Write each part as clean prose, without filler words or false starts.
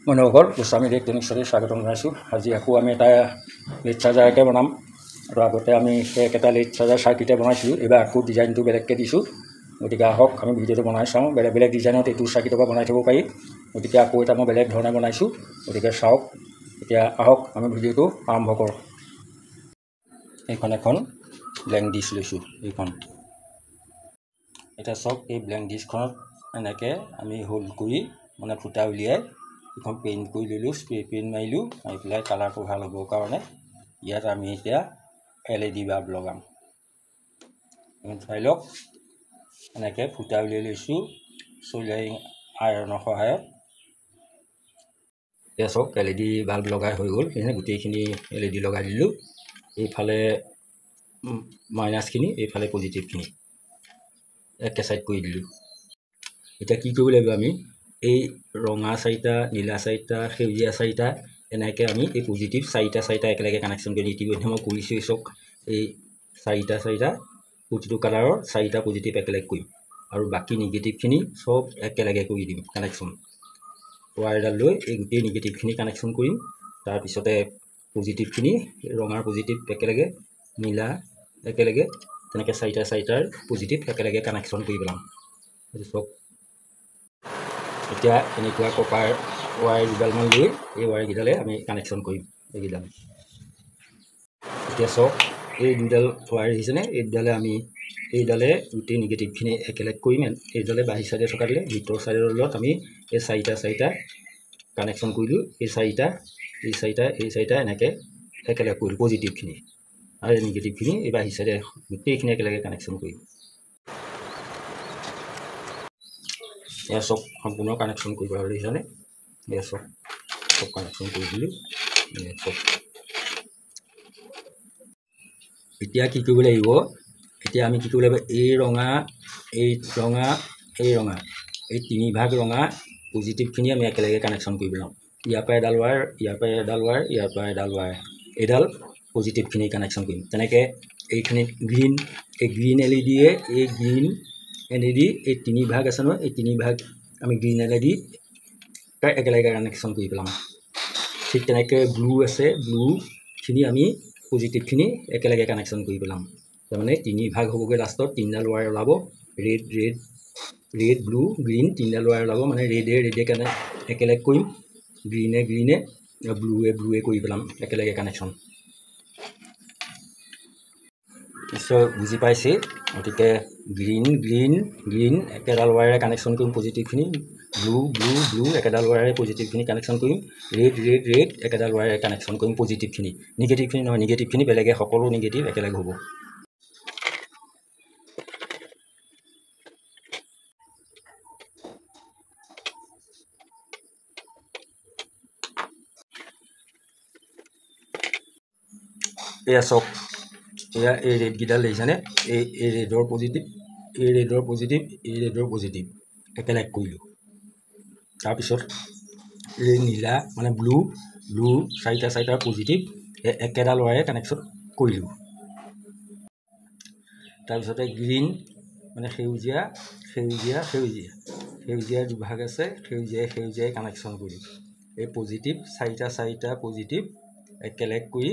বন্ধুসকল গোস্বামী ইলেক্ট্ৰনিক্সলৈ স্বাগতম জনাইছোঁ। আজি আকৌ আমি এটা লেড চাৰ্জাৰকে বনাম আৰু আগতে আমি একেটা লেড চাৰ্জাৰ চাৰ্কিটে বনাইছিলোঁ। এইবাৰ আকৌ ডিজাইনটো বেলেগকৈ দিছোঁ। গতিকে আহক আমি ভিডিঅ'টো বনাই চাওঁ। বেলেগ বেলেগ ডিজাইনত এইটো চাৰ্কিটৰ পৰা বনাই থ'ব পাৰি। গতিকে আকৌ এটা মই বেলেগ ধৰণে বনাইছোঁ। গতিকে চাওক, এতিয়া আহক আমি ভিডিঅ'টো আৰম্ভ কৰোঁ। এইখন এখন ব্লেংক ডিছ লৈছোঁ। এইখন এতিয়া চাওক, এই ব্লেংক ডিছখনত এনেকৈ আমি হোল্ড কৰি মানে ফুটা উলিয়াই এখন পেইণ্ট কৰি ল'লোঁ। স্প্ৰে পেইণ্ট মাৰিলোঁ, মাৰি পেলাই কালাৰটো ভাল হ'বৰ কাৰণে ইয়াত আমি এতিয়া LED বাল্ব লগাম। চাই লওক, এনেকৈ ফুটা উলিয়াই লৈছোঁ চ'লাৰিং আইৰণৰ সহায়ত। এতিয়া চাওক, LED বাল্ব লগাই হৈ গ'ল। সেইখিনি গোটেইখিনি LED লগাই দিলোঁ। এইফালে মাইনাছখিনি, এইফালে পজিটিভখিনি একে চাইড কৰি দিলোঁ। এতিয়া কি কৰিব লাগিব, আমি এই ৰঙা চাৰিটা, নীলা চাৰিটা, সেউজীয়া চাৰিটা, এনেকৈ আমি এই পজিটিভ চাৰিটা একেলগে কানেকশ্যন কৰি ইতিমধ্যে মই কৰিছোঁ। চাওক, এই চাৰিটা প্ৰতিটো কালাৰৰ চাৰিটা পজিটিভ একেলগে কৰিম আৰু বাকী নিগেটিভখিনি চব একেলগে কৰি দিম কানেকশ্যন। ৱায়াৰ এডাল লৈ এই গোটেই নিগেটিভখিনি কানেকশ্যন কৰিম। তাৰপিছতে পজিটিভখিনি, ৰঙাৰ পজিটিভ একেলগে, নীলা একেলগে, তেনেকৈ চাৰিটাৰ পজিটিভ একেলগে কানেকশ্যন কৰি পেলাম। চাওক, এতিয়া এনেকুৱা কপাৰ ৱায়াৰ দুডালমান লৈ এই ৱায়াৰকেইডালে আমি কানেকশ্যন কৰিম এইকেইডাল। এতিয়া চাওক, এই দুডাল ৱায়াৰ আহিছেনে, এইডালে গোটেই নিগেটিভখিনি একেলগে কৰিম। এইডালে বাহিৰ চাইডে থকাডালে ভিতৰ চাইডৰ লগত আমি এই চাৰিটা কানেকশ্যন কৰিলোঁ। এই চাৰিটা এনেকৈ একেলগে কৰিলোঁ পজিটিভখিনি, আৰু এই নিগেটিভখিনি এই বাহিৰ চাইডে গোটেইখিনি একেলগে কানেকশ্যন কৰিম। এয়া চব সম্পূৰ্ণ কানেকশ্যন কৰিব আৰু দেখিছানে। এয়া চব কানেকশ্যন কৰি দিলোঁ। চব এতিয়া কি কৰিব লাগিব, আমি কি কৰিব লাগিব, এই তিনিভাগ ৰঙা পজিটিভখিনি আমি একেলগে কানেকশ্যন কৰিব লওঁ। ইয়াৰ পৰা এডাল ৱায়াৰ, ইয়াৰ পৰা এডাল ৱায়াৰ, ইয়াৰ পৰা এডাল ৱায়াৰ, এইডাল পজিটিভখিনি কানেকশ্যন কৰিম। তেনেকৈ এইখিনিত গ্ৰীণ LED, এই গ্ৰীণ LED এই তিনিভাগ আছে নহয়, এই তিনিভাগ আমি গ্ৰীণ LED একেলগে কানেকশ্যন কৰি পেলাম। ঠিক তেনেকৈ ব্লু আছে, ব্লুখিনি আমি পজিটিভখিনি একেলগে কানেকশ্যন কৰি পেলাম। তাৰমানে তিনিভাগ হ'বগৈ, লাষ্টত তিনিডাল ৱায়াৰ ওলাব। ৰেড ব্লু গ্ৰীণ তিনিডাল ৱায়াৰ ওলাব, মানে ৰেডে একেলগে কৰিম, গ্ৰীণে ব্লুৱে কৰি পেলাম একেলগে কানেকশ্যন। নিশ্চয় বুজি পাইছে। গতিকে গ্ৰীণ একেডাল ৱায়াৰে কানেকশ্যন কৰিম পজিটিভখিনি, ব্লু একেডাল ৱায়াৰে পজিটিভখিনি কানেকশ্যন কৰিম, ৰেড একেডাল ৱায়াৰে কানেকশ্যন কৰিম পজিটিভখিনি। নিগেটিভখিনি বেলেগে, সকলো নিগেটিভ একেলগে হ'ব। এয়া চাওক, এয়া এই ৰেডকেইডাল দেখিছেনে, এই ৰেডৰ পজিটিভ একেলগে কৰিলোঁ। তাৰপিছত এই নীলা মানে ব্লু চাৰিটা পজিটিভ একেডাল ৱায়াৰে কানেকশ্যন কৰিলোঁ। তাৰপিছতে গ্ৰীণ মানে সেউজীয়া দুভাগ আছে, সেউজীয়াই কানেকশ্যন কৰিলোঁ। এই পজিটিভ চাৰিটা পজিটিভ একেলগে কৰি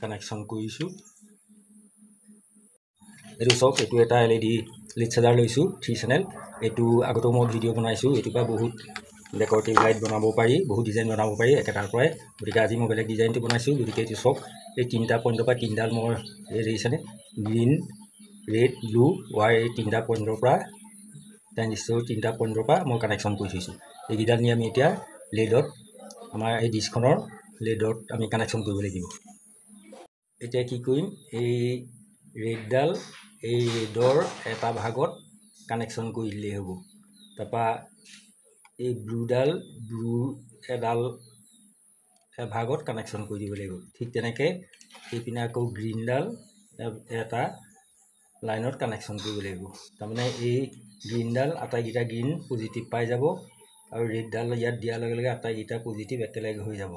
কানেকশ্যন কৰিছোঁ। এইটো চাওক, এইটো এটা LED লেড চাৰ্জাৰ লৈছোঁ 3 চেনেল। এইটো আগতেও মই ভিডিঅ' বনাইছোঁ। এইটোৰ পৰা বহুত ডেকৰেটিভ লাইট বনাব পাৰি, বহুত ডিজাইন বনাব পাৰি একেটাৰ পৰাই। গতিকে আজি মই বেলেগ ডিজাইনটো বনাইছোঁ। গতিকে এইটো চাওক, এই তিনিটা পইণ্টৰ পৰা তিনিডাল মই দেখিছেনে, গ্ৰীণ ৰেড ব্লু ৱায়াৰ, এই তিনিটা পইণ্টৰ পৰা তিনিটা পইণ্টৰ পৰা মই কানেকশ্যন কৰি থৈছোঁ। এইকেইডাল নি আমি এতিয়া লেডত, আমাৰ এই ডিছখনৰ লেডত আমি কানেকশ্যন কৰিব লাগিব। এতিয়া কি কৰিম, এই ৰেডডাল এই ৰেডৰ এটা ভাগত কানেকশ্যন কৰি দিলেই হ'ব। তাৰপৰা এই ব্লু এডাল ভাগত কানেকশ্যন কৰি দিব লাগিব। ঠিক তেনেকৈ এইপিনে আকৌ গ্ৰীণডাল এটা লাইনত কানেকশ্যন কৰিব লাগিব। তাৰমানে এই গ্ৰীণডাল আটাইকেইটা গ্ৰীণ পজিটিভ পাই যাব, আৰু ৰেডডাল ইয়াত দিয়াৰ লগে লগে আটাইকেইটা পজিটিভ একেলগে হৈ যাব।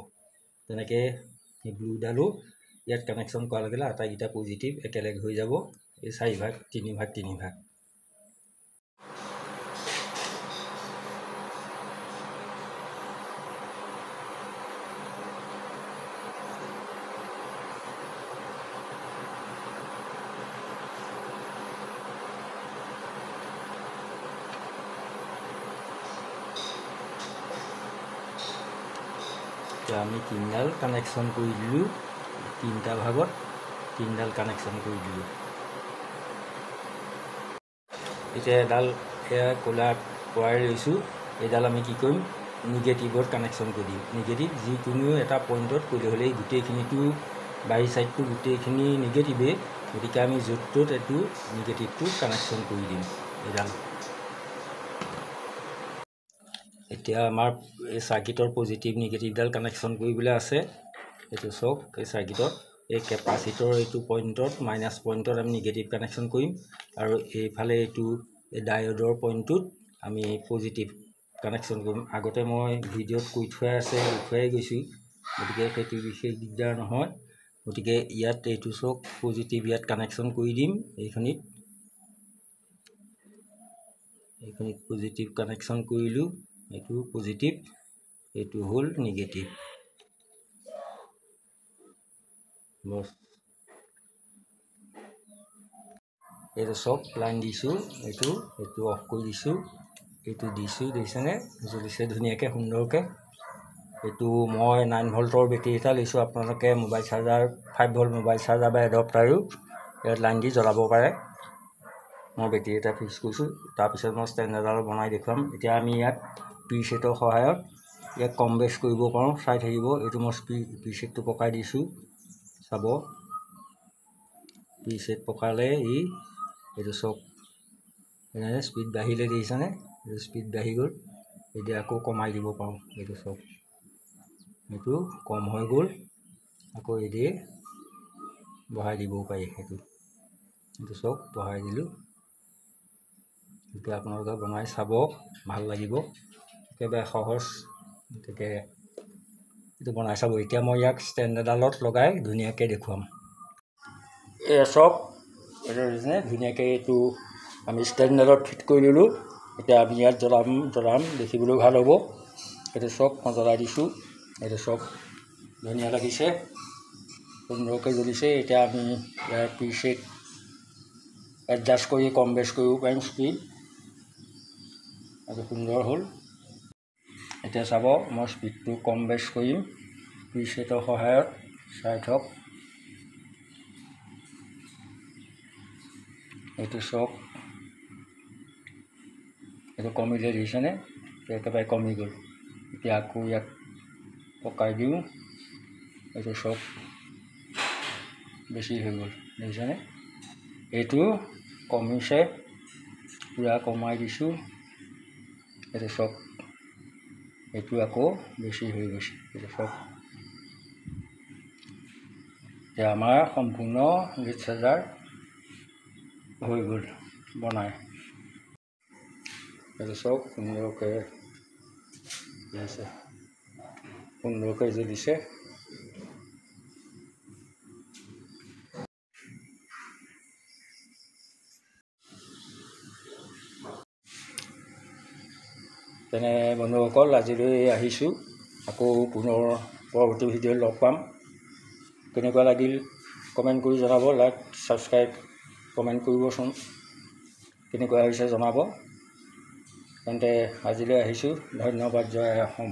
তেনেকৈ এই ব্লুডালো ইয়াত কানেকশ্যন কৰাৰ লগে লগে আটাইকেইটা পজিটিভ একেলগে হৈ যাব। এই চাৰিভাগ, তিনিভাগ। এতিয়া আমি 3ডাল কানেকশ্যন কৰি দিলোঁ, 3টা ভাগত 3ডাল কানেকশ্যন কৰি দিলোঁ। এতিয়া এডাল এয়া ক'লা ৱায়াৰ লৈছোঁ, এইডাল আমি কি কৰিম, নিগেটিভত কানেকশ্যন কৰি দিম। নিগেটিভ যিকোনো এটা পইণ্টত কৰিলে হ'লে গোটেইখিনিটো বাৰী ছাইডটো গোটেইখিনি নিগেটিভেই, গতিকে আমি য'ত ত'ত এইটো নিগেটিভটো কানেকশ্যন কৰি দিম এইডাল। এতিয়া আমাৰ এই চাৰ্কিটৰ পজিটিভ নিগেটিভডাল কানেকশ্যন কৰিবলৈ আছে। এইটো চাওক, এই চাৰ্কিটত এই কেপাচিটৰ এইটো পইণ্টত মাইনাছ পইণ্টত আমি নিগেটিভ কানেকশ্যন কৰিম, আৰু এইফালে এইটো এই ডায়োডৰ পইণ্টটোত আমি পজিটিভ কানেকশ্যন কৰিম। আগতে মই ভিডিঅ'ত কৈ থোৱাই আছে, দেখুৱাই গৈছোঁ, গতিকে সেইটো বিশেষ দিগদাৰ নহয়। গতিকে ইয়াত এইটো চাওক, পজিটিভ ইয়াত কানেকশ্যন কৰি দিম। এইখিনিত পজিটিভ কানেকশ্যন কৰিলোঁ, এইটো পজিটিভ, এইটো হ'ল নিগেটিভ। বছ এইটো চব লাইন দিছোঁ, এইটো অফ কৰি দিছোঁ, এইটো দিছোঁ, দেখিছেনে, জ্বলিছে ধুনীয়াকৈ সুন্দৰকৈ। এইটো মই 9 ভল্টৰ বেটেৰী এটা লৈছোঁ, আপোনালোকে mobile charger 5 volt mobile charger বা এডপ্টাৰো ইয়াত লাইন দি জ্বলাব পাৰে। মই বেটেৰী এটা ফিক্স কৰিছোঁ, তাৰপিছত মই ষ্টেণ্ড এডাল বনাই দেখুৱাম। এতিয়া আমি ইয়াত প্ৰিছেটৰ সহায়ত ইয়াক কম বেছ কৰিব পাৰোঁ, চাই থাকিব। এইটো মই প্ৰিছেটটো পকাই দিছোঁ, চাব, প্ৰিছেট পকালে এইটো চব স্পীড বাঢ়িলে, দেখিছেনে, এইটো স্পীড বাঢ়ি গ'ল। এতিয়া আকৌ কমাই দিব পাৰোঁ, এইটো চব, এইটো কম হৈ গ'ল, আকৌ এইদে বঢ়াই দিবও পাৰি। এইটো চব বঢ়াই দিলোঁ। এতিয়া আপোনালোকে বনাই চাব, ভাল লাগিব, একেবাৰে সহজ। গতিকে এইটো বনাই চাব। এতিয়া মই ইয়াক ষ্টেণ্ড এডালত লগাই ধুনীয়াকৈ দেখুৱাম। এই চব এইটো ধুনীয়াকৈ এইটো আমি ষ্টেণ্ড এডালত ফিট কৰি ল'লোঁ। এতিয়া আমি ইয়াত জ্বলাম, দেখিবলৈ ভাল হ'ব। এইটো চব মই জ্বলাই দিছোঁ, এইটো চব ধুনীয়া লাগিছে, সুন্দৰকৈ জ্বলিছে। এতিয়া আমি ইয়াৰ প্ৰিছেট এডজাষ্ট কৰি কম বেছ কৰিব পাৰিম স্পীড। এইটো সুন্দৰ হ'ল। এতিয়া চাব, মই স্পীডটো কম বেছ কৰিম প্ৰিছেটৰ সহায়ত, চাই থওক। এইটো চব, এইটো কমিলে, দেখিছেনে, একেবাৰে কমি গ'ল। এতিয়া আকৌ ইয়াক পকাই দিওঁ, এইটো চব বেছি হৈ গ'ল, দেখিছেনে, এইটো কমিছে, পূৰা কমাই দিছোঁ, এইটো চব, এইটো আকৌ বেছি হৈ গৈছে, এইটো চব। এতিয়া আমাৰ সম্পূৰ্ণ লিড চাৰ্জাৰ হৈ গ'ল বনাই। এইটো চব সুন্দৰকৈ জ্বলিছে, সুন্দৰকৈ জ্বলিছে। তেনে বন্ধুসকল, আজিলৈ আহিছোঁ, আকৌ পুনৰ পৰৱৰ্তী ভিডিঅ'ত লগ পাম। কেনেকুৱা লাগিল কমেণ্ট কৰি জনাব, লাইক ছাবস্ক্ৰাইব কমেণ্ট কৰিবচোন, কেনেকুৱা হৈছে জনাব। তেন্তে আজিলৈ আহিছোঁ, ধন্যবাদ, জয় অসম।